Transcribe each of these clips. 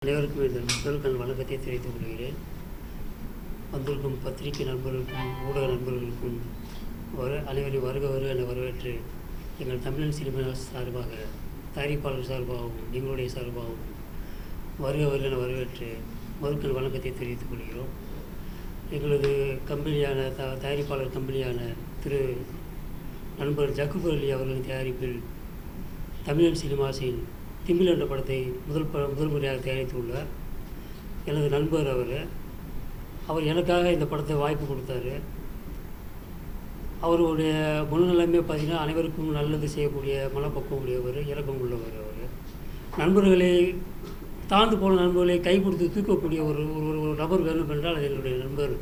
அனைவருக்கும் இந்த முதல்கள் வணக்கத்தை தெரிவித்துக் கொள்கிறேன். வந்திருக்கும் பத்திரிகை நண்பர்களுக்கும் ஊடக நண்பர்களுக்கும் அனைவரையும் வருக என வரவேற்று எங்கள் தமிழன் சினிமா சார்பாக தயாரிப்பாளர் சார்பாகவும் எங்களுடைய சார்பாகவும் வருக என வரவேற்று முதல்கள் வணக்கத்தை தெரிவித்துக் கொள்கிறோம். எங்களது கம்பெனியான தயாரிப்பாளர் கம்பெனியான திரு நண்பர் ஜக்கூர் அலி அவர்களின் தயாரிப்பில் தமிழன் சினிமாஸின் திமில் என்ற படத்தை முதல் முறையாக தயாரித்துள்ளார். எனது நண்பர் அவர் எனக்காக இந்த படத்தை வாய்ப்பு கொடுத்தாரு. அவருடைய குணநிலைமை பார்த்திங்கன்னா அனைவருக்கும் நல்லது செய்யக்கூடிய மனப்பக்குவம் உடையவர், இறக்கம் உள்ளவர். அவர் நண்பர்களை தாழ்ந்து போன நண்பர்களை கை கொடுத்து தூக்கக்கூடிய ஒரு ஒரு நபர் வேணும் என்றால் அது என்னுடைய நண்பர்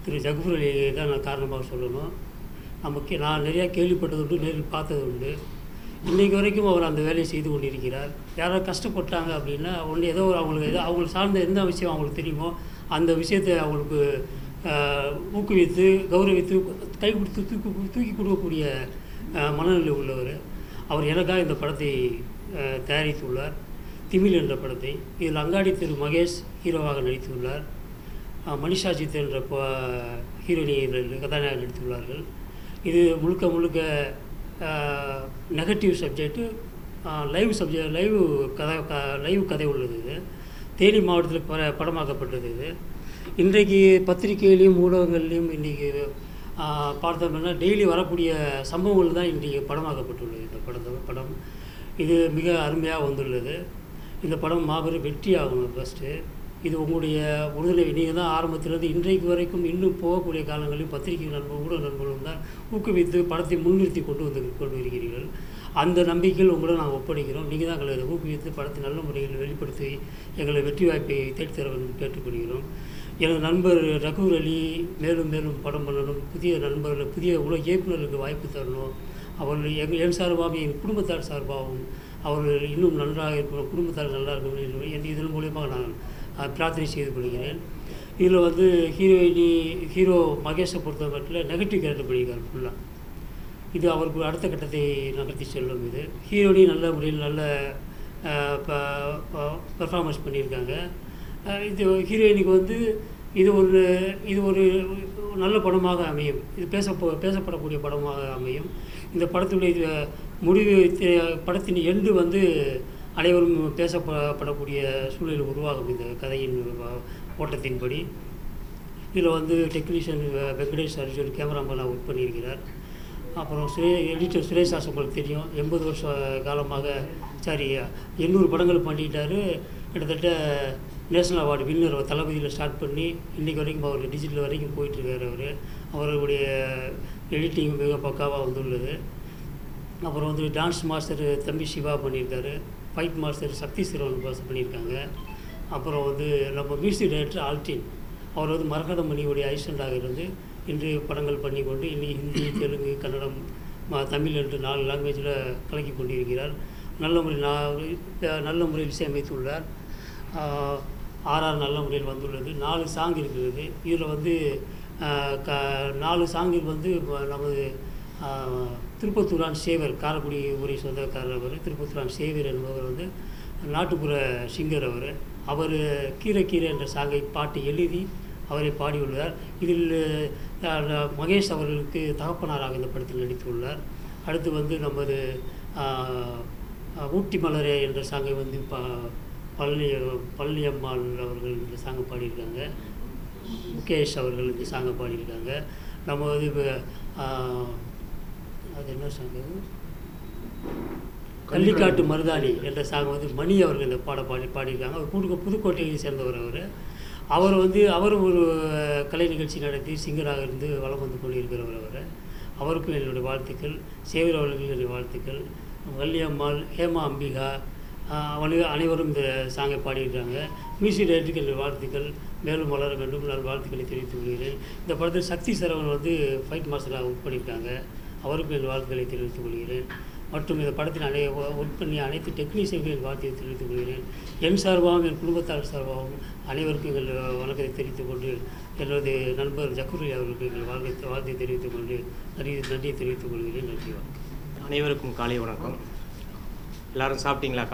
திரு ஜக்கூர் அலி தான் நான் காரணமாக சொல்லணும். நான் நிறையா கேள்விப்பட்டது உண்டு, நேரில் பார்த்தது உண்டு. இன்றைக்கு வரைக்கும் அவர் அந்த வேலையை செய்து கொண்டிருக்கிறார். யாராவது கஷ்டப்பட்டாங்க அப்படின்னா ஏதோ அவங்களுக்கு சார்ந்த எந்த விஷயம் அவங்களுக்கு தெரியுமோ அந்த விஷயத்தை அவங்களுக்கு ஊக்குவித்து கௌரவித்து கை கொடுத்து தூக்கி கொடுக்கக்கூடிய மனநிலை உள்ளவர். அவர் எனக்காக இந்த படத்தை தயாரித்துள்ளார், திமில் என்ற படத்தை. இதில் அங்காடி திரு மகேஷ் ஹீரோவாக நடித்துள்ளார். மனிஷா சித் என்ற ஹீரோயினி கதாநாயகர் நடித்துள்ளார்கள். இது முழுக்க நெகட்டிவ் சப்ஜெக்டு, லைவ் கதை உள்ளது. இது தேனி மாவட்டத்தில் படமாக்கப்பட்டது. இது இன்றைக்கு பத்திரிகையிலையும் ஊடகங்கள்லையும் இன்றைக்கி பார்த்தோம்னா டெய்லி வரக்கூடிய சம்பவங்கள் தான் இன்றைக்கி படமாக்கப்பட்டுள்ளது. இந்த படம் இது மிக அருமையாக வந்துள்ளது. இந்த படம் மாபெரும் வெற்றி ஆகணும். ஃபஸ்ட்டு இது உங்களுடைய உறுதுணை. நீங்கள் தான் ஆரம்பத்திலிருந்து இன்றைக்கு வரைக்கும் இன்னும் போகக்கூடிய காலங்களில் பத்திரிகை நண்பர்கள் ஊடக நண்பர்களும் தான் ஊக்குவித்து படத்தை முன்னிறுத்தி கொண்டு வருகிறீர்கள். அந்த நம்பிக்கையில் உங்களை நாங்கள் ஒப்படைக்கிறோம். நீங்கள் தான் எங்களை ஊக்குவித்து படத்தை நல்ல முறையில் வெளிப்படுத்தி எங்களை வெற்றி வாய்ப்பை தேடித்தர வேண்டும் கேட்டுக்கொள்கிறோம். எனது நண்பர் ஜக்கூர் அலி மேலும் படம் பண்ணணும், புதிய உலக இயக்குநர்களுக்கு வாய்ப்பு தரணும். அவர்கள் என் சார்பாகவும் என் குடும்பத்தார் சார்பாகவும் அவர்கள் இன்னும் நன்றாக இருக்கணும், குடும்பத்தார் நல்லா இருக்கணும் என்று இதன் மூலியமாக நான் பிரார்த்தனை செய்து கொள்கிறேன். இதில் ஹீரோ மகேஷை பொறுத்த மட்டும் நெகட்டிவ் கேரக்டர் பண்ணியிருக்கார் ஃபுல்லாக. இது அவருக்கு அடுத்த கட்டத்தை நகர்த்தி செல்லும். இது ஹீரோனி நல்ல முறையில் நல்ல பெர்ஃபார்மன்ஸ் பண்ணியிருக்காங்க. இது ஹீரோயினுக்கு இது ஒரு நல்ல படமாக அமையும். இது பேசப்படக்கூடிய படமாக அமையும். இந்த படத்துடைய முடிவு, படத்தின் எண்டு அனைவரும் பேசப்படக்கூடிய சூழ்நிலை உருவாகும். இந்த கதையின் ஓட்டத்தின்படி இதில் டெக்னீஷியன் வெங்கடேஷ் அர்ஜுன் கேமராமேனாக ஒர்க் பண்ணியிருக்கிறார். அப்புறம் எடிட்டர் சுரேஷ் தாஸ் உங்களுக்கு தெரியும். 80 வருஷ காலமாக 800 படங்கள் பண்ணிட்டார். கிட்டத்தட்ட நேஷனல் அவார்டு வின்னர் தளபதியில் ஸ்டார்ட் பண்ணி இன்றைக்கு வரைக்கும் அவர் டிஜிட்டல் வரைக்கும் போயிட்டுருக்கார். அவருடைய எடிட்டிங் மிக பக்காவாக வந்துள்ளது. அப்புறம் டான்ஸ் மாஸ்டர் தம்பி சிவா பண்ணியிருக்காரு. ஃபைட் மாஸ்டர் சக்தி சிறுவன் பண்ணியிருக்காங்க. அப்புறம் நம்ம மியூசிக் டைரக்டர் ஆல்டின் அவர் மரகத மணியுடைய அசிஸ்டண்டாக இருந்து இன்று படங்கள் பண்ணி கொண்டு இன்னைக்கு ஹிந்தி, தெலுங்கு, கன்னடம், தமிழ் என்று 4 லாங்குவேஜில் கலக்கி கொண்டிருக்கிறார். நல்ல முறையில் இசையமைத்துள்ளார். ஆர்ஆர் நல்ல முறையில் வந்துள்ளது. 4 சாங் இருக்கிறது. இதில் 4 சாங்கில் நமது திருப்பத்தூரான் சேவர், காரைக்குடி ஊரை சொந்தக்காரர் அவர். திருப்பத்தூரான் சேவர் என்பவர் நாட்டுப்புற சிங்கர். அவர் கீரை என்ற சாங்கை பாட்டு எழுதி அவரை பாடியுள்ளார். இதில் மகேஷ் அவர்களுக்கு தகப்பனாராக இந்த படத்தில் நடித்துள்ளார். அடுத்து நமது ஊட்டி மலரே என்ற சாங்கை பழனியம்மாள் அவர்கள் இந்த சாங்கை பாடியிருக்காங்க. முகேஷ் அவர்கள் இந்த சாங்கை பாடியிருக்காங்க. நம்ம அது என்ன சாங்கு, கள்ளிக்காட்டு மருதாணி என்ற சாங் மணி அவர்கள் இந்த பாடியிருக்காங்க. அவர் புதுக்கோட்டையை சேர்ந்தவர். அவரும் ஒரு கலை நிகழ்ச்சி நடத்தி சிங்கராக இருந்து வளம் வந்து கொண்டிருக்கிறவர். அவருக்கும் என்னுடைய வாழ்த்துக்கள். சேவர் அவர்களுக்கு என்னுடைய வாழ்த்துக்கள். வள்ளியம்மாள், ஹேமா அம்பிகா அனைவரும் இந்த சாங்கை பாடியிருக்காங்க. மியூசிக் டைரக்டருக்கு என்னுடைய வாழ்த்துக்கள். மேலும் வளர வேண்டும் நான் வாழ்த்துக்களை தெரிவித்துக் கொள்கிறேன். இந்த படத்தில் சக்தி சரவன் ஃபைட் மாஸ்டராக ஒர்க் பண்ணியிருக்காங்க. அவருக்கும் என் வாழ்த்துக்களை தெரிவித்துக் கொள்கிறேன். மற்றும் இந்த படத்தில் ஒர்க் பண்ணி அனைத்து டெக்னீஷியன்களின் வாழ்த்தையை தெரிவித்துக் கொள்கிறேன். என் சார்பாகவும் என் குடும்பத்தார் சார்பாகவும் அனைவருக்கும் எங்கள் வணக்கத்தை தெரிவித்துக் கொண்டு எனது நண்பர் ஜக்கூர் அலி அவர்களுக்கு எங்கள் வாழ்த்தை தெரிவித்துக் கொண்டு நன்றியை தெரிவித்துக் கொள்கிறேன். நன்றி. அனைவருக்கும் காலை வணக்கம். எல்லோரும் சாப்பிட்டீங்களா?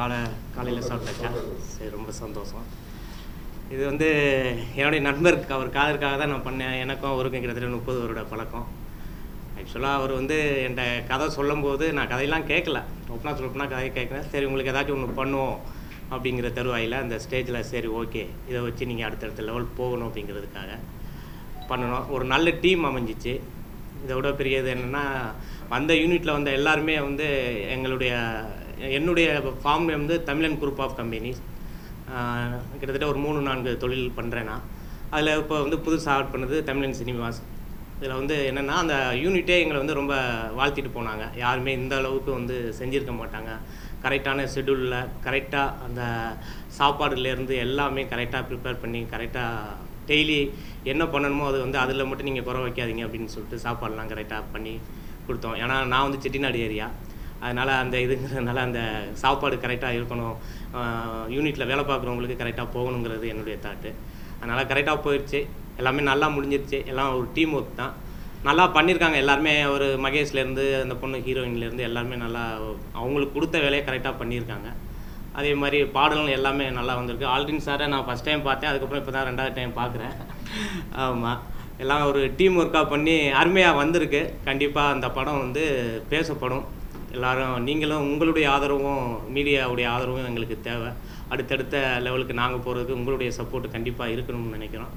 காலையில் சாப்பிட்டாச்சா? சரி, ரொம்ப சந்தோஷம். இது வந்து என்னுடைய நண்பருக்கு அவர் காதலுக்காக தான் நான் பண்ணேன். எனக்கும் அவருக்கும் கிட்டத்தட்ட 30 வருட பழக்கம். ஆக்சுவலாக அவர் வந்து என்கிட்ட கதை சொல்லும்போது நான் கதையெல்லாம் கேட்கல. ஓப்பனாக சொல்லப்போனால் கதையை கேட்குறேன். சரி உங்களுக்கு ஏதாச்சும் ஒன்று பண்ணுவோம் அப்படிங்கிற தருவாயில் அந்த ஸ்டேஜில் சரி ஓகே இதை வச்சு நீங்கள் அடுத்தடுத்த லெவல் போகணும் அப்படிங்கிறதுக்காக பண்ணணும். ஒரு நல்ல டீம் அமைஞ்சிச்சு. இதை விட பெரியது என்னென்னா அந்த யூனிட்டில் வந்த எல்லாருமே வந்து என்னுடைய ஃபார்ம் வந்து தமிழன் குரூப் ஆஃப் கம்பெனிஸ். கிட்டத்தட்ட ஒரு 3-4 தொழில் பண்ணுறேன் நான். அதில் இப்போ வந்து புதுசாக ஆட் பண்ணது தமிழன் சினிமாஸ். இதில் வந்து என்னென்னா அந்த யூனிட்டே எங்களை வந்து ரொம்ப வாழ்த்திட்டு போனாங்க. யாருமே இந்த அளவுக்கு வந்து செஞ்சுருக்க மாட்டாங்க. கரெக்டான ஷெட்யூலில் கரெக்டாக அந்த சாப்பாடுலேருந்து எல்லாமே கரெக்டாக ப்ரிப்பேர் பண்ணி கரெக்டாக டெய்லி என்ன பண்ணணுமோ அது வந்து அதில் மட்டும் நீங்கள் குறை வைக்காதீங்க அப்படின்னு சொல்லிட்டு சாப்பாடெலாம் கரெக்டாக பண்ணி கொடுத்தோம். ஏன்னா நான் வந்து செட்டிநாடு ஏரியா, அதனால் அந்த இதுங்கிறதுனால அந்த சாப்பாடு கரெக்டாக இருக்கணும், யூனிட்டில் வேலை பார்க்குறவங்களுக்கு கரெக்டாக போகணுங்கிறது என்னுடைய தாட்டு. அதனால் கரெக்டாக போயிடுச்சு. எல்லாமே நல்லா முடிஞ்சிருச்சு. எல்லாம் ஒரு டீம் ஒர்க் தான். நல்லா பண்ணியிருக்காங்க எல்லாருமே. ஒரு மகேஷ்லேருந்து அந்த பொண்ணு ஹீரோயின்லேருந்து எல்லாருமே நல்லா அவங்களுக்கு கொடுத்த வேலையை கரெக்டாக பண்ணியிருக்காங்க. அதே மாதிரி பாடலும் எல்லாமே நல்லா வந்திருக்கு. ஆல்ரின் சாரை நான் ஃபஸ்ட் டைம் பார்த்தேன். அதுக்கப்புறம் இப்போ தான் 2வது டைம் பார்க்குறேன். ஆமாம், எல்லாம் ஒரு டீம் ஒர்க்காக பண்ணி அருமையாக வந்திருக்கு. கண்டிப்பாக அந்த படம் வந்து பேசப்படும். எல்லோரும் நீங்களும் உங்களுடைய ஆதரவும் மீடியாவுடைய ஆதரவும் எங்களுக்கு தேவை. அடுத்தடுத்த லெவலுக்கு நாங்கள் போகிறதுக்கு உங்களுடைய சப்போர்ட் கண்டிப்பாக இருக்கணும்னு நினைக்கிறோம்.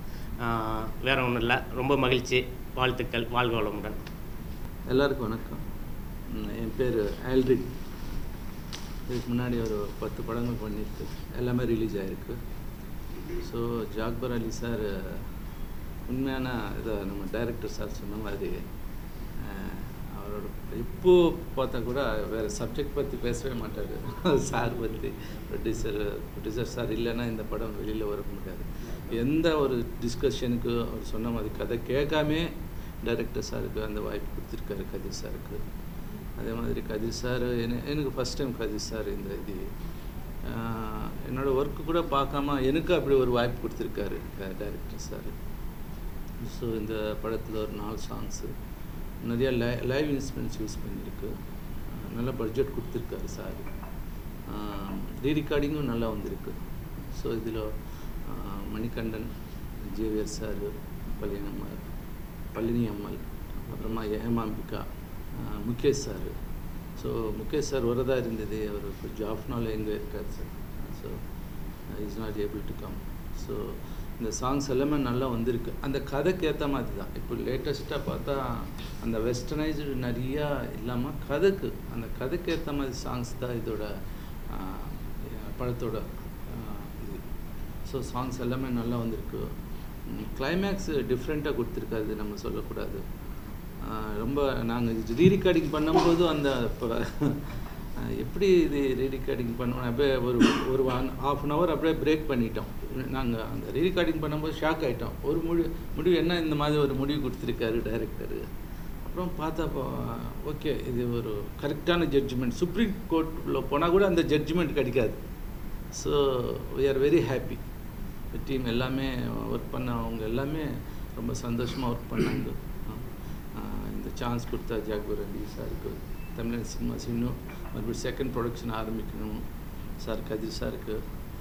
வேறு ஒன்றும் இல்லை. ரொம்ப மகிழ்ச்சி. வாழ்த்துக்கள். வாழ்க வளமுடன். எல்லாருக்கும் வணக்கம். என் பேர் ஆல்ரின். இதுக்கு முன்னாடி ஒரு 10 படங்கள் பண்ணியிருக்கு. எல்லாமே ரிலீஸ் ஆகிருக்கு. ஸோ ஜாக்பர் அலி சார் உண்மையான இதை நம்ம டைரக்டர் சார் சொன்ன மாதிரி அவரோட இப்போது பார்த்தா கூட வேறு சப்ஜெக்ட் பற்றி பேசவே மாட்டார். சார் பற்றி ப்ரொடியூசர் சார் இல்லைன்னா இந்த படம் வெளியில் வர முடியாது. எந்த ஒரு டிஸ்கஷனுக்கு அவர் சொன்ன மாதிரி கதை கேட்காமே டைரக்டர் சாருக்கு அந்த வாய்ப்பு கொடுத்துருக்காரு கதிர் சாருக்கு. அதே மாதிரி கதிர் சார் எனக்கு ஃபஸ்ட் டைம் கதிர் சார் இந்த இது என்னோடய ஒர்க்கு கூட பார்க்காம எனக்கு அப்படி ஒரு வாய்ப்பு கொடுத்துருக்காரு டைரக்டர் சார். ஸோ இந்த படத்தில் ஒரு 4 சாங்ஸு நிறையா லைவ் இன்ஸ்ட்ருமெண்ட்ஸ் யூஸ் பண்ணியிருக்கு. நல்ல பட்ஜெட் கொடுத்துருக்காரு சார். ரீரெக்கார்டிங்கும் நல்லா வந்திருக்கு. ஸோ இதில் மணிகண்டன், ஜேவியர் சார், பழனி அம்மல், அப்புறமா Hemambika, Mukesh sir. So Mukesh sir வரதா இருந்தது. அவர் இப்போ ஜாஃப்னால் எங்கே இருக்கார் சார். So is not able to come. So இந்த சாங்ஸ் எல்லாமே நல்லா வந்திருக்கு. அந்த கதைக்கு ஏற்ற மாதிரி தான். இப்போ லேட்டஸ்ட்டாக பார்த்தா அந்த வெஸ்டர்னைஸ்டு நிறையா இல்லாமல் அந்த கதைக்கு ஏற்ற மாதிரி சாங்ஸ் தான் இதோட படத்தோட இது. ஸோ சாங்ஸ் எல்லாமே நல்லா வந்திருக்கு. கிளைமேக்ஸ் டிஃப்ரெண்ட்டாக கொடுத்துருக்காது, நம்ம சொல்லக்கூடாது. ரொம்ப நாங்கள் ரீரெக்கார்டிங் பண்ணும்போது அந்த இப்போ எப்படி இது ரீரெக்கார்டிங் பண்ணுவோம் அப்படியே ஒரு 1/2 an hour அப்படியே பிரேக் பண்ணிட்டோம். நாங்கள் அந்த ரீரெக்கார்டிங் பண்ணும்போது ஷாக் ஆகிட்டோம். ஒரு முடிவு என்ன இந்த மாதிரி ஒரு முடிவு கொடுத்துருக்காரு டைரக்டரு. அப்புறம் பார்த்தா ஓகே இது ஒரு கரெக்டான ஜட்ஜ்மெண்ட். சுப்ரீம் கோர்ட்டில் போனால் கூட அந்த ஜட்ஜ்மெண்ட் கிடைக்காது. So we are very happy. Team எல்லாமே ஒர்க் பண்ணவங்க எல்லாமே ரொம்ப சந்தோஷமாக ஒர்க் பண்ணாங்க. இந்த சான்ஸ் கொடுத்தா ஜாக்பர் அலி சாருக்கு, தமிழன் சினிமாஸ் இன்னும் மறுபடியும் செகண்ட் ப்ரொடக்ஷன் ஆரம்பிக்கணும் சார், கதிர் சாருக்கு,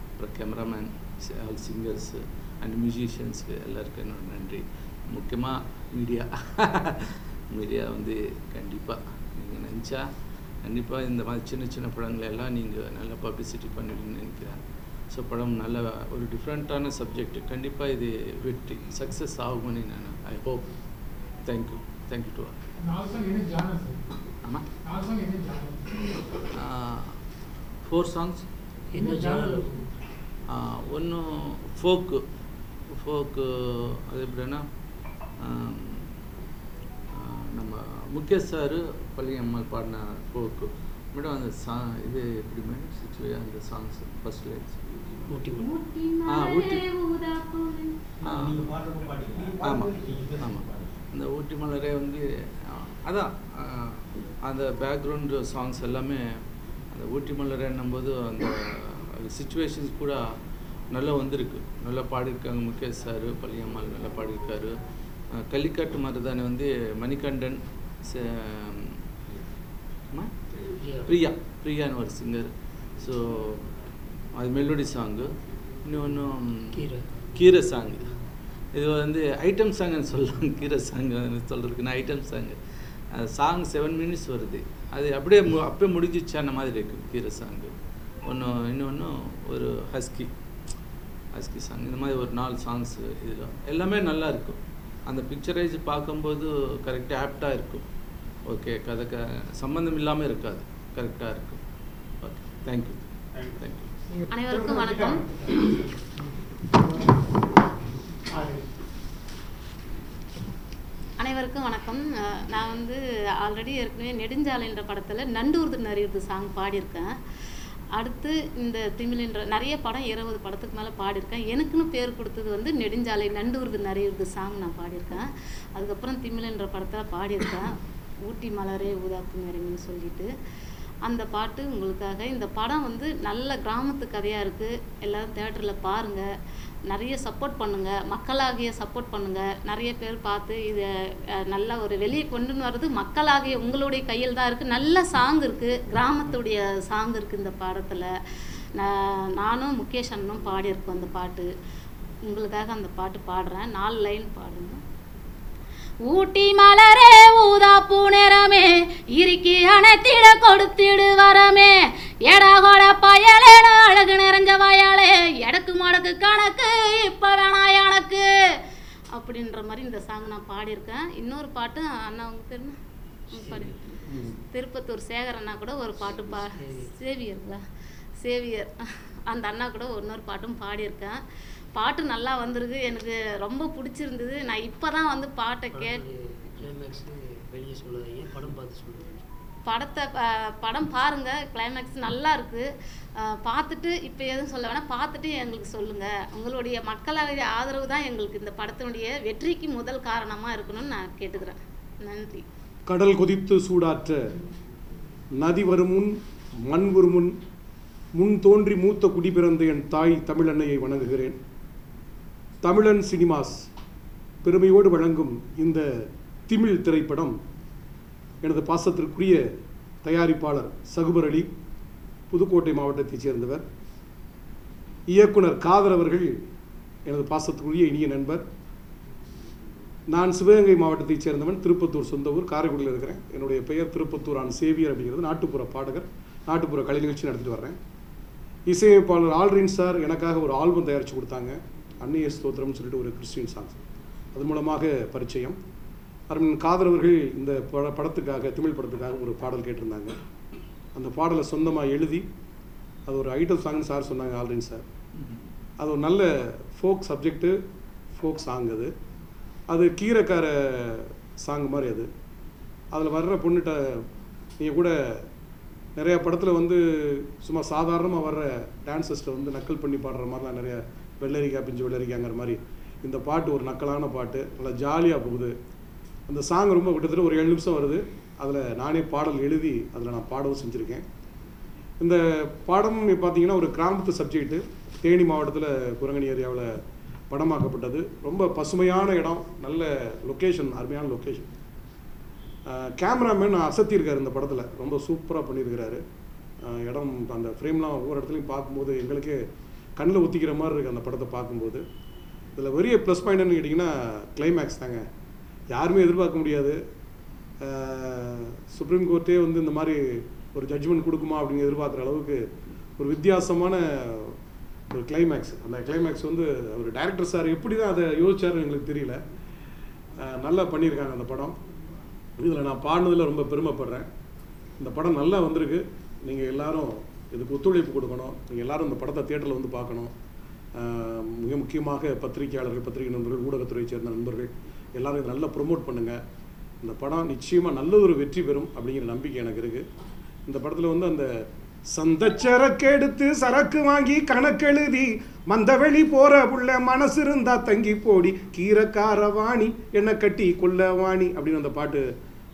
அப்புறம் கேமராமேன், ஆல் சிங்கர்ஸு அண்ட் மியூசிஷியன்ஸுக்கு எல்லாருக்கும் என்னோட நன்றி. முக்கியமாக மீடியா வந்து கண்டிப்பாக நீங்கள் நினச்சா கண்டிப்பாக இந்த மாதிரி சின்ன சின்ன படங்களெல்லாம் நீங்கள் நல்லா பப்ளிசிட்டி பண்ணுவீங்கன்னு நினைக்கிறேன். ஸோ படம் நல்ல ஒரு டிஃப்ரெண்ட்டான சப்ஜெக்ட். கண்டிப்பாக இது வெற்றி சக்ஸஸ் ஆகும்னு நான் I hope. Thank you to all. ஆமாம் 4 சாங்ஸ். ஒன்று ஃபோக்கு அது எப்படின்னா நம்ம முகேஷ் சார் பள்ளி அம்மாள் பாடின ஃபோக்கு. மேடம் அந்த இது எப்படி மேடம் சிச்சுவேஷன் அந்த சாங்ஸ் ஃபர்ஸ்ட் லைன்ஸ் ஊட்டி. ஆமாம் அந்த ஊட்டி மலரே வந்து அதான் அந்த பேக்ரவுண்டு சாங்ஸ் எல்லாமே அந்த ஊட்டி மலரேன்னும்போது அந்த சிச்சுவேஷன்ஸ் கூட நல்லா வந்திருக்கு. நல்லா பாடியிருக்காங்க முகேஷ் சார், பள்ளியம்மாள் நல்லா பாடியிருக்காரு. கள்ளிக்காட்டு மருதானி வந்து மணிகண்டன், பிரியான்னு ஒரு சிங்கர். ஸோ அது மெலோடி சாங்கு. இன்னொன்று கீரை சாங். இது வந்து ஐட்டம் சாங்குன்னு சொல்லலாம். கீரை சாங் சொல்கிறதுக்குன்னா ஐட்டம் சாங்கு. சாங் 7 minutes வருது. அது அப்படியே அப்பயே முடிஞ்சிச்சான மாதிரி இருக்குது கீரை சாங்கு. இன்னொன்று ஒரு ஹஸ்கி சாங். இந்த மாதிரி ஒரு 4 சாங்ஸு. இதில் எல்லாமே நல்லா இருக்கும். அந்த பிக்சரைஸ் பார்க்கும்போது கரெக்டாக ஆப்டாக இருக்கும். ஓகே, கதைக்கு சம்மந்தம் இல்லாமல் இருக்காது, கரெக்டாக இருக்கும். Okay, thank you. அனைவருக்கும் வணக்கம். அனைவருக்கும் வணக்கம். நான் வந்து ஆல்ரெடி ஏற்கனவே நெடுஞ்சாலைன்ற படத்தில் நண்டூர்து நரியுது சாங் பாடியிருக்கேன். அடுத்து இந்த திமிழ்ன்ற நிறைய படம் 20 படத்துக்கு மேலே பாடியிருக்கேன். எனக்குன்னு பேர் கொடுத்தது வந்து நெடுஞ்சாலை நண்டூர்து நரியுது சாங் நான் பாடியிருக்கேன். அதுக்கப்புறம் திமிழ்ன்ற படத்தில் பாடியிருக்கேன். ஊட்டி மலரே ஊதாப்பு மேரமின்னு சொல்லிட்டு அந்த பாட்டு உங்களுக்காக. இந்த படம் வந்து நல்ல கிராமத்து கதையாக இருக்குது. எல்லோரும் தேட்டரில் பாருங்கள், நிறைய சப்போர்ட் பண்ணுங்கள், மக்களாகிய சப்போர்ட் பண்ணுங்கள். நிறைய பேர் பார்த்து இதை நல்லா ஒரு வெளியே கொண்டு வர்றது மக்களாகிய உங்களுடைய கையில் தான் இருக்குது. நல்ல சாங் இருக்குது, கிராமத்துடைய சாங் இருக்குது இந்த பாடத்தில். நானும் முகேஷ் அண்ணனும் பாடியிருக்கோம் அந்த பாட்டு. உங்களுக்காக அந்த பாட்டு பாடுறேன். 4 லைன் பாடுங்க. ஊட்டி மலரே ஊதாப்பு நிறமே, இறுக்கி அணைத்திட கொடுத்திடு வரமே, எடகொட பயலேன அழகு நிறைஞ்ச வயலே, எடக்கு மடக்கு கணக்கு இப்போ வேணா எனக்கு அப்படின்ற மாதிரி இந்த சாங் நான் பாடியிருக்கேன். இன்னொரு பாட்டு அண்ணா உங்களுக்கு தெரியும் பாடி, திருப்பத்தூர் சேகர் அண்ணா கூட ஒரு பாட்டு சேவியர் அந்த அண்ணா கூட இன்னொரு பாட்டும் பாடியிருக்கேன். பாட்டு நல்லா வந்திருக்கு, எனக்கு ரொம்ப பிடிச்சிருந்தது. நான் இப்போ தான் வந்து பாட்டை வெளியே சொல்லுவீங்க, படம் பார்த்து சொல்லுவேன். படம் பாருங்கள், கிளைமேக்ஸ் நல்லா இருக்குது. பார்த்துட்டு இப்போ எதுவும் சொல்ல வேணாம், பார்த்துட்டு எங்களுக்கு சொல்லுங்கள். உங்களுடைய மக்களுடைய ஆதரவு தான் எங்களுக்கு இந்த படத்தினுடைய வெற்றிக்கு முதல் காரணமாக இருக்கணும்னு நான் கேட்டுக்கிறேன். நன்றி. கடல் கொதித்து சூடாற்ற நதி வருமுன் மண் வருமுன் முன் தோன்றி மூத்த குடி பிறந்த என் தாய் தமிழ் அன்னையை வணங்குகிறேன். தமிழன் சினிமாஸ் பெருமையோடு வழங்கும் இந்த திமிழ் திரைப்படம் எனது பாசத்திற்குரிய தயாரிப்பாளர் சகுபர் அலி, புதுக்கோட்டை மாவட்டத்தைச் சேர்ந்தவர். இயக்குனர் காதர் அவர்கள் எனது பாசத்திற்குரிய இனிய நண்பர். நான் சிவகங்கை மாவட்டத்தைச் சேர்ந்தவன், திருப்பத்தூர் சொந்த ஊர், காரைக்குடியில் இருக்கிறேன். என்னுடைய பெயர் திருப்பத்தூர் ஆன் சேவியர் அப்படிங்கிறது. நாட்டுப்புற பாடகர், நாட்டுப்புற கலை நிகழ்ச்சி நடத்திட்டு வர்றேன். இசையமைப்பாளர் ஆல்ரின் சார் எனக்காக ஒரு ஆல்பம் தயாரித்து கொடுத்தாங்க, அன்னைய ஸ்தோத்திரம்னு சொல்லிட்டு ஒரு கிறிஸ்டின் சாங்ஸ். அது மூலமாக பரிச்சயம். அருண் காதர் அவர்கள் இந்த படத்துக்காக, தமிழ் படத்துக்காக ஒரு பாடல் கேட்டிருந்தாங்க. அந்த பாடலை சொந்தமாக எழுதி அது ஒரு ஐட்டம் சாங்னு சார் சொன்னாங்க, ஆல்ரின் சார். அது ஒரு நல்ல ஃபோக் சப்ஜெக்டு, ஃபோக் சாங். அது கீரைக்கார சாங் மாதிரி. அதில் வர்ற பொண்ணுகிட்ட நீங்கள் கூட நிறையா படத்தில் வந்து சும்மா சாதாரணமாக வர்ற டான்ஸஸ்ட்டை வந்து நக்கல் பண்ணி பாடுற மாதிரிலாம் நிறைய வெள்ளரிக்காய் பிஞ்சு வெள்ளரிக்காங்கிற மாதிரி இந்த பாட்டு ஒரு நக்கலான பாட்டு, நல்லா ஜாலியாக போகுது. அந்த சாங் ரொம்ப கிட்டத்தட்ட ஒரு 7 நிமிஷம் வருது. அதில் நானே பாடல் எழுதி அதில் நான் பாடவும் செஞ்சுருக்கேன். இந்த பாடம் பார்த்திங்கன்னா ஒரு கிராமத்து சப்ஜெக்ட்டு. தேனி மாவட்டத்தில் குரங்கணி ஏரியாவில் படமாக்கப்பட்டது. ரொம்ப பசுமையான இடம், நல்ல லொக்கேஷன், அருமையான லொக்கேஷன். கேமராமேன் அசத்தியிருக்காரு இந்த படத்தில், ரொம்ப சூப்பராக பண்ணியிருக்கிறாரு. இடம் அந்த ஃப்ரேம்லாம் ஒவ்வொரு இடத்துலையும் பார்க்கும்போது எங்களுக்கே கண்ணில் ஊற்றிக்கிற மாதிரி இருக்குது அந்த படத்தை பார்க்கும்போது. இதில் பெரிய ப்ளஸ் பாயிண்ட்னு கேட்டிங்கன்னா கிளைமேக்ஸ் தாங்க. யாருமே எதிர்பார்க்க முடியாது. சுப்ரீம் கோர்ட்டே வந்து இந்த மாதிரி ஒரு ஜட்ஜ்மெண்ட் கொடுக்குமா அப்படின்னு எதிர்பார்க்குற அளவுக்கு ஒரு வித்தியாசமான ஒரு கிளைமேக்ஸ். அந்த கிளைமேக்ஸ் வந்து அவர் டைரக்டர் சார் எப்படி தான் அதை யோசிச்சாருன்னு எங்களுக்கு தெரியல. நல்லா பண்ணியிருக்காங்க அந்த படம். இதில் நான் பாடினதில் ரொம்ப பெருமைப்படுறேன். இந்த படம் நல்லா வந்திருக்கு. நீங்கள் எல்லோரும் இதுக்கு ஒத்துழைப்பு கொடுக்கணும். நீங்கள் எல்லோரும் இந்த படத்தை தியேட்டரில் வந்து பார்க்கணும். மிக முக்கியமாக பத்திரிகையாளர்கள், பத்திரிகை நண்பர்கள், ஊடகத்துறையை சேர்ந்த நண்பர்கள் எல்லோரும் இதை நல்லா ப்ரொமோட் பண்ணுங்கள். இந்த படம் நிச்சயமாக நல்ல ஒரு வெற்றி பெறும் அப்படிங்கிற நம்பிக்கை எனக்கு இருக்குது. இந்த படத்தில் வந்து அந்த சந்தச்சரக்கு எடுத்து சரக்கு வாங்கி கணக்கெழுதி மந்தவெளி போற புள்ள மனசு இருந்தா தங்கி போடி கீரைக்கார வாணி என்ன கட்டி கொல்ல வாணி அப்படின்னு அந்த பாட்டு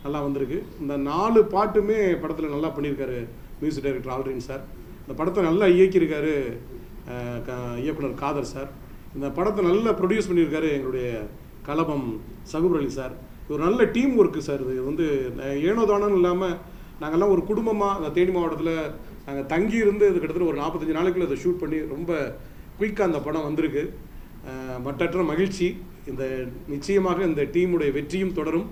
நல்லா வந்திருக்கு. இந்த 4 பாட்டுமே படத்தில் நல்லா பண்ணியிருக்காரு மியூசிக் டைரக்டர் ஆல்ரின் சார். இந்த படத்தை நல்லா இயக்கியிருக்காரு இயக்குனர் காதர் சார். இந்த படத்தை நல்லா ப்ரொடியூஸ் பண்ணியிருக்காரு எங்களுடைய கலபம் சகுபர் அலி சார். ஒரு நல்ல டீம் ஒர்க்கு சார். இது வந்து ஏனோ தானோன்னு இல்லாமல் நாங்கள்லாம் ஒரு குடும்பமாக அந்த தேனி மாவட்டத்தில் நாங்கள் தங்கி இருந்து இது கிட்டத்தட்ட ஒரு 45 நாளைக்குள்ள அதை ஷூட் பண்ணி ரொம்ப குயிக்காக அந்த படம் வந்திருக்கு. மட்டற்ற மகிழ்ச்சி. இந்த நிச்சயமாக இந்த டீமுடைய வெற்றியும் தொடரும்.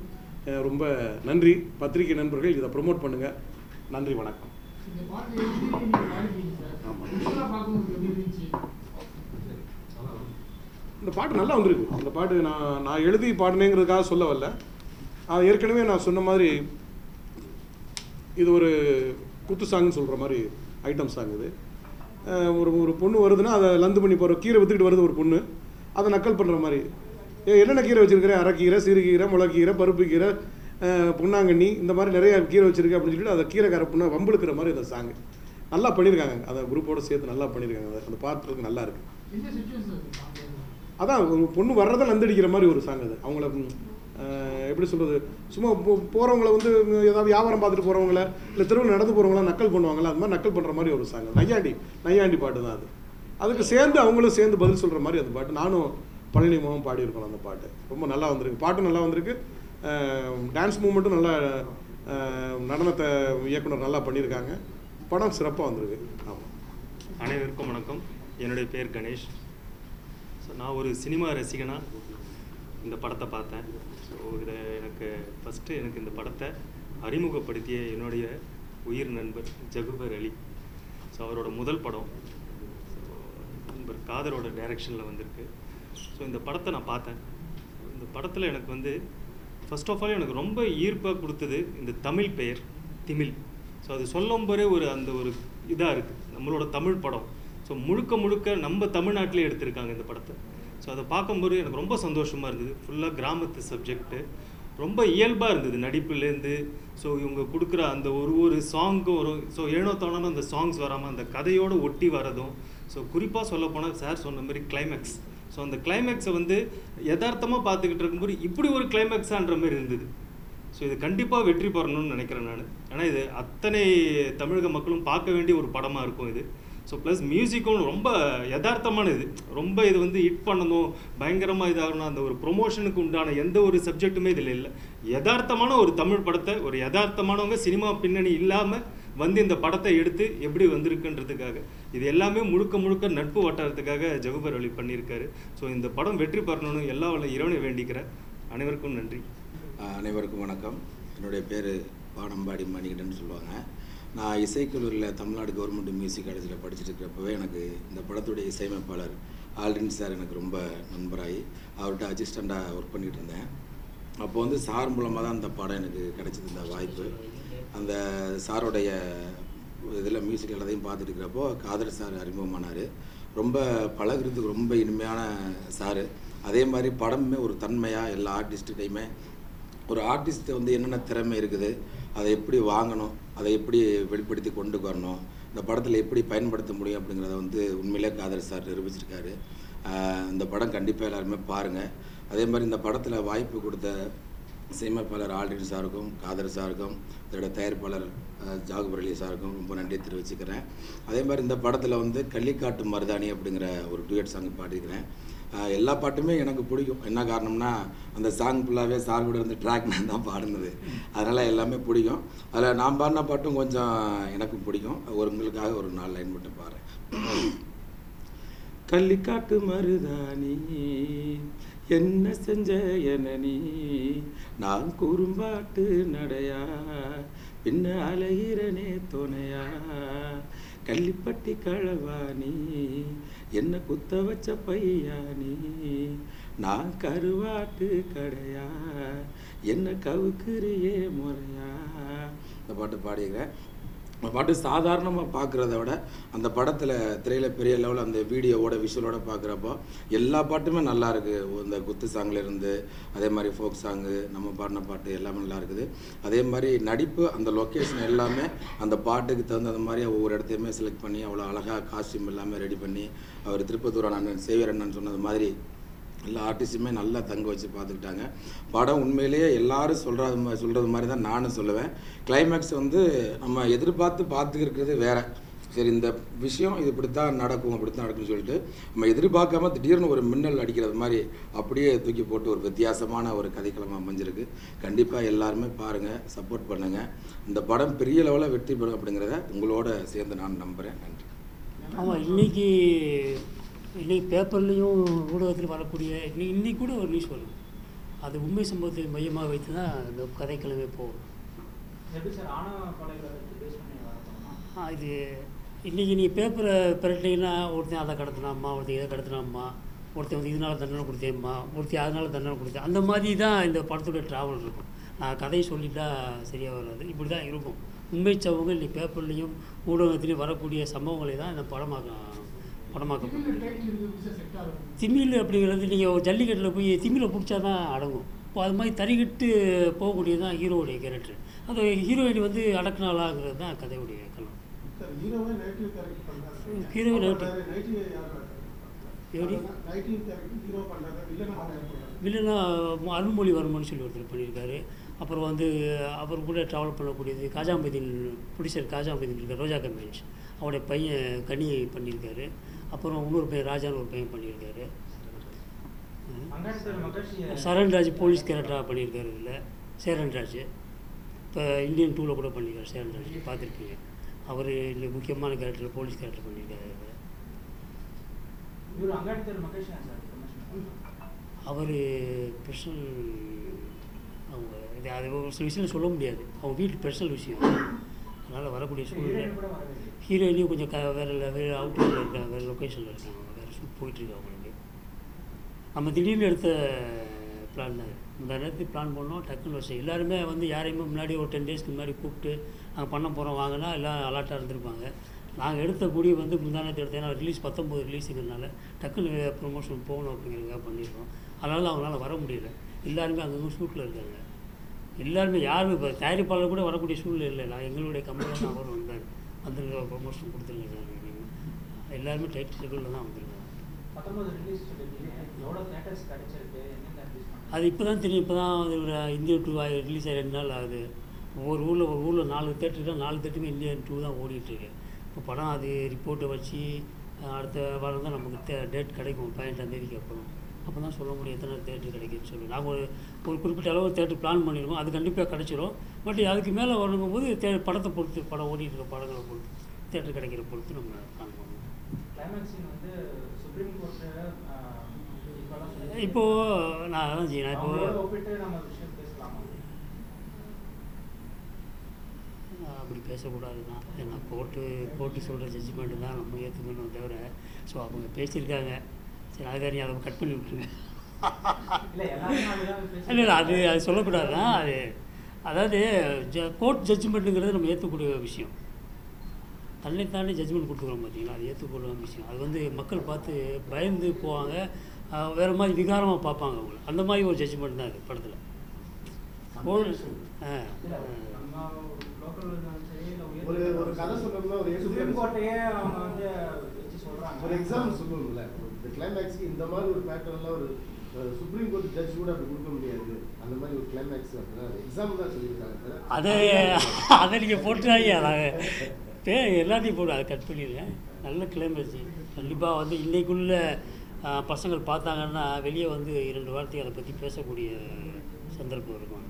ரொம்ப நன்றி. பத்திரிகை நண்பர்கள் இதை ப்ரொமோட் பண்ணுங்கள். நன்றி, வணக்கம். இந்த பாட்டு நல்லா வந்திருக்கு. இந்த பாட்டு நான் எழுதி பாடினேங்கிறதுக்காக சொல்ல வரல. அது ஏற்கனவே நான் சொன்ன மாதிரி இது ஒரு குத்து சாங்னு சொல்கிற மாதிரி ஐட்டம் சாங். இது ஒரு பொண்ணு வருதுன்னா அதை லந்து பண்ணி போகிற கீரை விற்றுக்கிட்டு வருது ஒரு பொண்ணு, அதை நக்கல் பண்ணுற மாதிரி. என்னென்ன கீரை வச்சுருக்கிறேன், அரைக்கீரை, சிறுகீரை, முளைக்கீரை, பருப்பு கீரை, பொன்னாங்கண்ணி, இந்த மாதிரி நிறைய கீரை வச்சுருக்கேன் அப்படின்னு சொல்லிட்டு அதை கீரைக்கார பொண்ணை வம்புழுக்கிற மாதிரி அந்த சாங்கு நல்லா பண்ணியிருக்காங்க. அதை குரூப்போடு சேர்த்து நல்லா பண்ணியிருக்காங்க. அந்த பார்க்குறதுக்கு நல்லா இருக்குது. அதான் ஒரு பொண்ணு வர்றதை லந்தடிக்கிற மாதிரி ஒரு சாங். அது அவங்கள எப்படி சொல்கிறது, சும்மா போகிறவங்கள வந்து ஏதாவது வியாபாரம் பார்த்துட்டு போகிறவங்கள இல்லை தெருவில் நடந்து போகிறவங்களாம் நக்கல் பண்ணுவாங்களா, அது மாதிரி நக்கல் பண்ணுற மாதிரி ஒரு சாங். நையாண்டி பாட்டு தான் அது. அதுக்கு சேர்ந்து அவங்களும் சேர்ந்து பதில் சொல்கிற மாதிரி அந்த பாட்டு. நானும் பழனி மாவும் பாடியிருக்கோம் அந்த பாட்டு. ரொம்ப நல்லா வந்திருக்கு. பாட்டும் நல்லா வந்திருக்கு. டான்ஸ் மூமெண்ட்டும் நல்லா, நடனத்தை இயக்குனர் நல்லா பண்ணியிருக்காங்க. படம் சிறப்பாக வந்திருக்கு. ஆமாம். அனைவருக்கும் வணக்கம். என்னுடைய பேர் கணேஷ். ஸோ நான் ஒரு சினிமா ரசிகனாக இந்த படத்தை பார்த்தேன். ஸோ இதை எனக்கு இந்த படத்தை அறிமுகப்படுத்திய என்னுடைய உயிர் நண்பர் ஜகுபர் அலி. ஸோ அவரோட முதல் படம். ஸோ நண்பர் காதரோட டைரக்ஷனில் வந்திருக்கு. ஸோ இந்த படத்தை நான் பார்த்தேன். இந்த படத்தில் எனக்கு ஃபர்ஸ்ட் ஆஃப் ஆல் எனக்கு ரொம்ப ஈர்ப்பாக கொடுத்தது இந்த தமிழ் பெயர் திமில். ஸோ அது சொல்லும் போதே அந்த ஒரு இதாக இருக்குது, நம்மளோட தமிழ் படம். ஸோ முழுக்க நம்ம தமிழ்நாட்டிலே எடுத்திருக்காங்க இந்த படத்தை. ஸோ அதை பார்க்கும்போது எனக்கு ரொம்ப சந்தோஷமாக இருந்தது. ஃபுல்லாக கிராமத்து சப்ஜெக்ட்டு, ரொம்ப இயல்பாக இருந்தது நடிப்புலேருந்து. ஸோ இவங்க கொடுக்குற அந்த ஒரு சாங்க்கும் ஸோ ஏனோ தானோ அந்த சாங்ஸ் வராமல் அந்த கதையோடு ஒட்டி வரதும். ஸோ குறிப்பாக சொல்லப்போனால் சார் சொன்ன மாதிரி கிளைமேக்ஸ். ஸோ அந்த கிளைமேக்ஸை யதார்த்தமாக பார்த்துக்கிட்டு இருக்கும்போது இப்படி ஒரு கிளைமேக்ஸான்ற மாதிரி இருந்தது. ஸோ இது கண்டிப்பாக வெற்றி பெறணும்னு நினைக்கிறேன் நான். ஏன்னா இது அத்தனை தமிழக மக்களும் பார்க்க வேண்டிய ஒரு படமாக இருக்கும் இது. ஸோ ப்ளஸ் மியூசிக்கும் ரொம்ப யதார்த்தமான இது. ரொம்ப இது ஹிட் பண்ணணும், பயங்கரமாக இதாகணும், அந்த ஒரு ப்ரொமோஷனுக்கு உண்டான எந்த ஒரு சப்ஜெக்ட்டுமே இதில் இல்லை. யதார்த்தமான ஒரு தமிழ் படத்தை ஒரு யதார்த்தமானவங்க சினிமா பின்னணி இல்லாமல் இந்த படத்தை எடுத்து எப்படி வந்திருக்குன்றதுக்காக, இது எல்லாமே முழுக்க நட்பு வட்டாரத்துக்காக ஜகுபர் அலி பண்ணியிருக்காரு. ஸோ இந்த படம் வெற்றி பெறணும்னு எல்லா இறைவனை வேண்டிக்கிறேன். அனைவருக்கும் நன்றி. அனைவருக்கும் வணக்கம். என்னுடைய பேர் வானம்பாடி மணிகண்டன் சொல்லுவாங்க. நான் இசைக்கல்லூரியில் தமிழ்நாடு கவர்மெண்ட் மியூசிக் காலேஜில் படிச்சுட்டு இருக்கிறப்பவே எனக்கு இந்த படத்துடைய இசையமைப்பாளர் ஆல்ரின் சார் எனக்கு ரொம்ப நண்பராகி அவர்கிட்ட அசிஸ்டண்ட்டாக ஒர்க் பண்ணிகிட்டு இருந்தேன். அப்போ சார் மூலமாக தான் அந்த படம் எனக்கு கிடச்சிது இந்த வாய்ப்பு. அந்த சாரோடைய இதில் மியூசிக் எல்லாத்தையும் பார்த்துட்டு இருக்கிறப்போ காதர் சார் அறிமுகமானார். ரொம்ப பழகிறதுக்கு ரொம்ப இனிமையான சார். அதே மாதிரி படமே ஒரு தன்மையாக எல்லா ஆர்டிஸ்ட்டையுமே ஒரு ஆர்டிஸ்ட்டு என்னென்ன திறமை இருக்குது, அதை எப்படி வாங்கணும், அதை எப்படி வெளிப்படுத்தி கொண்டு வரணும், இந்த படத்தில் எப்படி பயன்படுத்த முடியும் அப்படிங்கிறத உண்மையிலே காதர் சார் நிரூபிச்சிருக்காரு. இந்த படம் கண்டிப்பாக எல்லாருமே பாருங்கள். அதே மாதிரி இந்த படத்தில் வாய்ப்பு கொடுத்த இசையமைப்பாளர் ஆல்ரின் சாருக்கும் காதர் சாருக்கும் இதோட தயாரிப்பாளர் ஜாகுபர் அலி சாருக்கும் ரொம்ப நன்றி தெரிவிச்சுக்கிறேன். அதே மாதிரி இந்த படத்தில் கள்ளிக்காட்டு மருதாணி அப்படிங்கிற ஒரு டூயட் சாங் பாடிக்கிறேன். எல்லா பாட்டுமே எனக்கு பிடிக்கும். என்ன காரணம்னா அந்த சாங் ஃபுல்லாகவே சார் கூட ட்ராக் நான் தான் பாடினது, அதனால் எல்லாமே பிடிக்கும். அதில் நான் பாடின பாட்டும் கொஞ்சம் எனக்கும் பிடிக்கும். உங்களுக்காக ஒரு 4 லைன் மட்டும் பாடுறேன். கள்ளிக்காட்டு மருதாணி என்ன செஞ்ச நீ, நான் குறும்பாட்டு நடையா பின்ன அலையிறனே துணையா, கள்ளிப்பட்டி கழவானி என்ன குத்த வச்ச பையானி, நான் கருவாட்டு கடையா என்ன கவுக்குறியே முறையா. இந்த பாட்டு பாடிக்கிறேன். அந்த பாட்டு சாதாரணமாக பார்க்குறத விட அந்த படத்தில் திரையில் பெரிய லெவலில் அந்த வீடியோவோட விஷுவலோட பார்க்குறப்போ எல்லா பாட்டுமே நல்லா இருக்குது. இந்த குத்து சாங்லேருந்து அதே மாதிரி ஃபோக் சாங்கு, நம்ம பாடின பாட்டு எல்லாமே நல்லா இருக்குது. அதே மாதிரி நடிப்பு, அந்த லொக்கேஷன் எல்லாமே அந்த பாட்டுக்கு தகுந்த மாதிரி ஒவ்வொரு இடத்தையுமே செலக்ட் பண்ணி அவ்வளோ அழகாக காஸ்டியூம் எல்லாமே ரெடி பண்ணி, அவர் திருப்பத்தூர் அண்ணன் சேவியர் அண்ணன் சொன்னது மாதிரி எல்லா ஆர்டிஸ்ட்டுமே நல்லா தங்க வச்சு பார்த்துக்கிட்டாங்க. படம் உண்மையிலேயே எல்லாரும் சொல்கிறது மாதிரி தான் நானும் சொல்லுவேன். கிளைமேக்ஸ் நம்ம எதிர்பார்த்து பார்த்துக்கிறது வேறு. சரி, இந்த விஷயம் இது இப்படித்தான் நடக்கும் நடக்கும்னு சொல்லிட்டு நம்ம எதிர்பார்க்காம திடீர்னு ஒரு மின்னல் அடிக்கிறது மாதிரி அப்படியே தூக்கி போட்டு ஒரு வித்தியாசமான ஒரு கதைக்களமாக அமைஞ்சிருக்கு. கண்டிப்பாக எல்லாருமே பாருங்கள், சப்போர்ட் பண்ணுங்கள். இந்த படம் பெரிய லெவலில் வெற்றி பெறும் அப்படிங்கிறத உங்களோட சேர்ந்து நான் நம்புகிறேன். நன்றி. ஆமாம், இன்றைக்கி இன்றைக்கி பேப்பர்லேயும் ஊடகத்தில் வரக்கூடிய இன்னைக்கு கூட ஒரு நியூஸ் வரும், அது உண்மை சம்பவத்தை மையமாக வைத்து தான் இந்த கதைக்கிழமை போகும். எப்படி சார் ஆணவ கொலைகளை வச்சு பேஸ் பண்ணி வரணுமா? இது இன்றைக்கி நீ பேப்பரை பிரட்டினீங்கன்னா ஒருத்தன் அதை கடத்தினாம்மா, ஒருத்தன் இதை கடத்தினாம்மா, ஒருத்தன் வந்து இதனால் தண்டனை கொடுத்தேம்மா, ஒருத்தன் அதனால் தண்டனை கொடுத்தேன், அந்த மாதிரி தான் இந்த படத்துடைய ட்ராவல் இருக்கும். நான் கதையை சொல்லிட்டா சரியாக வராது, இப்படி தான் இருக்கும். உண்மை சம்பவங்கள் இன்னைக்கு பேப்பர்லேயும் ஊடகத்துலேயும் வரக்கூடிய சம்பவங்களை தான் இந்த படமாக்கப்படும். திமிழ் அப்படிங்கிறது நீங்கள் ஜல்லிக்கட்டில் போய் திமிழை பிடிச்சா தான் அடங்கும். இப்போ அது மாதிரி தறிக்கிட்டு போகக்கூடியது தான் ஹீரோவுடைய கேரக்டர். அந்த ஹீரோயின் வந்து அடக்குனாலாங்கிறது தான் கதையுடைய கலம். ஹீரோவை நெகட்டிவ் வில்லனா அருள்மொழிவர்மன் சொல்லி ஒருத்தர் பண்ணியிருக்காரு. அப்புறம் வந்து அவர் கூட ட்ராவல் பண்ணக்கூடியது காஜாம்பதீன், ப்ரொடியூசர் காஜாம்பதீன் இருக்கார், ரோஜா கம்பெனிஸ், அவருடைய பையன் கனியை பண்ணியிருக்காரு. அப்புறம் இன்னொரு பையன் ராஜான்னு ஒரு பையன் பண்ணியிருக்காரு. சரண்ராஜ் போலீஸ் கேரக்டராக பண்ணியிருக்காரு. இல்லை சேரன்ராஜ் இப்போ இந்தியன் 2ல் கூட பண்ணியிருக்காரு. சேரன்ராஜ் பார்த்துருக்கீங்க, அவர் இல்லை முக்கியமான கேரக்டர் போலீஸ் கேரக்டர் பண்ணியிருக்காரு. அவர் பர்சனல் அவங்க இது அது ஒரு சில விஷயம் சொல்ல முடியாது, அவங்க வீட்டு பர்சனல் விஷயம், அதனால் வரக்கூடிய சூழ்நிலை. ஹீரோயினையும் கொஞ்சம் வேறு அவுட்டரில் இருக்காங்க, வேறு லொக்கேஷனில் இருக்காங்க, வேறு ஷூட் போயிட்டுருக்கு அவங்களுக்கு. நம்ம திடீர்னு எடுத்த பிளான் தான். இந்த நேரத்துக்கு பிளான் பண்ணோம், டக்குன்னு வச்சு எல்லாருமே வந்து யாரையுமே முன்னாடி ஒரு 10 டேஸ்க்கு முன்னாடி கூப்பிட்டு நாங்கள் பண்ண போகிறோம் வாங்கினா எல்லாம் அலர்ட்டாக இருந்திருப்பாங்க. நாங்கள் எடுத்த கூடி வந்து முந்தானத்தை எடுத்தேன்னா ரிலீஸ் 19 ரிலீஸுங்கிறதுனால டக்குன்னு ப்ரொமோஷன் போகணும் அப்படிங்கிறதுக்காக பண்ணிடுறோம். அதனால அவங்களால வர முடியல. எல்லாருமே அங்கங்கே ஷூட்டில் இருக்காங்க. எல்லாருமே யாரும் இப்போ தயாரிப்பாளர் கூட வரக்கூடிய சூழ்நிலை இல்லை. நான் எங்களுடைய கம்பெனியில் தான் அவர் வந்தார், வந்துருக்க ப்ரொமோஷன் கொடுத்துருங்க சார். எல்லாருமே டைட் ஷெட்யூலில் தான் வந்திருக்காங்க. அது இப்போ தான் தெரியும். இப்போ தான் ஒரு இந்தியன் 2 ரிலீஸ் ஆகி 2 நாள் ஆகுது. ஒவ்வொரு ஊரில் 4 தேட்டருக்கு 4 தேட்டருமே இந்தியன் 2 தான் ஓடிட்டுருக்கு. இப்போ படம் அது ரிப்போர்ட்டை வச்சு அடுத்த வாரம் தான் நமக்கு டேட் கிடைக்கும், 18ஆம் தேதிக்கு அப்புறம். அப்போ தான் சொல்ல முடியும் எத்தனை தேட்டர் கிடைக்குன்னு சொல்லி. நாங்கள் ஒரு குறிப்பிட்ட அளவு தேட்டர் பிளான் பண்ணிடுவோம், அது கண்டிப்பாக கிடைச்சிரும். பட் அதுக்கு மேலே வரும்போது படத்தை பொறுத்து, படம் ஓடிட்டு இருக்க படங்களை பொறுத்து, தேட்டர் கிடைக்கிற பொறுத்து நம்ம பிளான் பண்ணுவோம். இப்போது நான் அதான் செய்யணும். அப்படி பேசக்கூடாது தான். ஏன்னா கோர்ட்டு சொல்கிற ஜட்ஜ்மெண்ட்டு தான் நம்ம ஏற்றுக்கணும் தவிர. ஸோ அவங்க பேசியிருக்காங்க, சரி அதுக்காக நீ அதை கட் பண்ணி விட்டுருங்க. இல்லை அது சொல்லக்கூடாது தான். அது அதாவது கோர்ட் ஜட்ஜ்மெண்ட்டுங்கிறது நம்ம ஏற்றக்கூடிய விஷயம். தன்னைத்தானே ஜட்ஜ்மெண்ட் கொடுத்துக்கிறோம் பார்த்தீங்களா, அது ஏற்றுக்கொள்ள விஷயம். அது வந்து மக்கள் பார்த்து பயந்து போவாங்க, வேறு மாதிரி விகாரமாக பார்ப்பாங்க அவங்கள. அந்த மாதிரி ஒரு ஜட்ஜ்மெண்ட் தான் இருக்குது படத்தில். ஒரு கதை சொல்லணும்னா ஒரு எக்ஸாம்பிள் சொல்லணும்ல. இந்த கிளைமேக்ஸ்க்கு இந்த மாதிரி ஒரு பேட்டர்ன்லாம் ஒரு சுப்ரீம் கோர்ட் ஜட்ஜ் கூட அப்படி கொடுக்க முடியாது. அந்த மாதிரி ஒரு கிளைமேக்ஸ் அப்படின்னா எக்ஸாம்பிள் தான் சொல்லியிருக்காங்க. அதை நீங்கள் போட்டுறாங்க, நாங்கள் எல்லாத்தையும் போட்டு அதை கட் பண்ணிடுறேன். நல்ல கிளைமேக்ஸ் கண்டிப்பாக வந்து இன்றைக்குள்ள பசங்கள் பார்த்தாங்கன்னா வெளியே வந்து 2 வார்த்தையை அதை பற்றி பேசக்கூடிய சந்தர்ப்பம் இருக்கும்.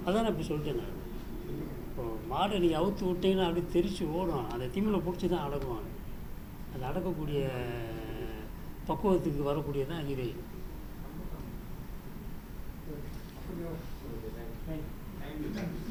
அதான் நான் இப்படி சொல்லிட்டேன். நான் இப்போது மாடை நீங்கள் அவுத்து விட்டீங்கன்னா அப்படியே தெரிச்சு ஓடும். அந்த திமிழை பிடிச்சி தான் அடக்குவாங்க. அது அடக்கக்கூடிய பக்குவத்துக்கு வரக்கூடியதான் ஹீரோயின்.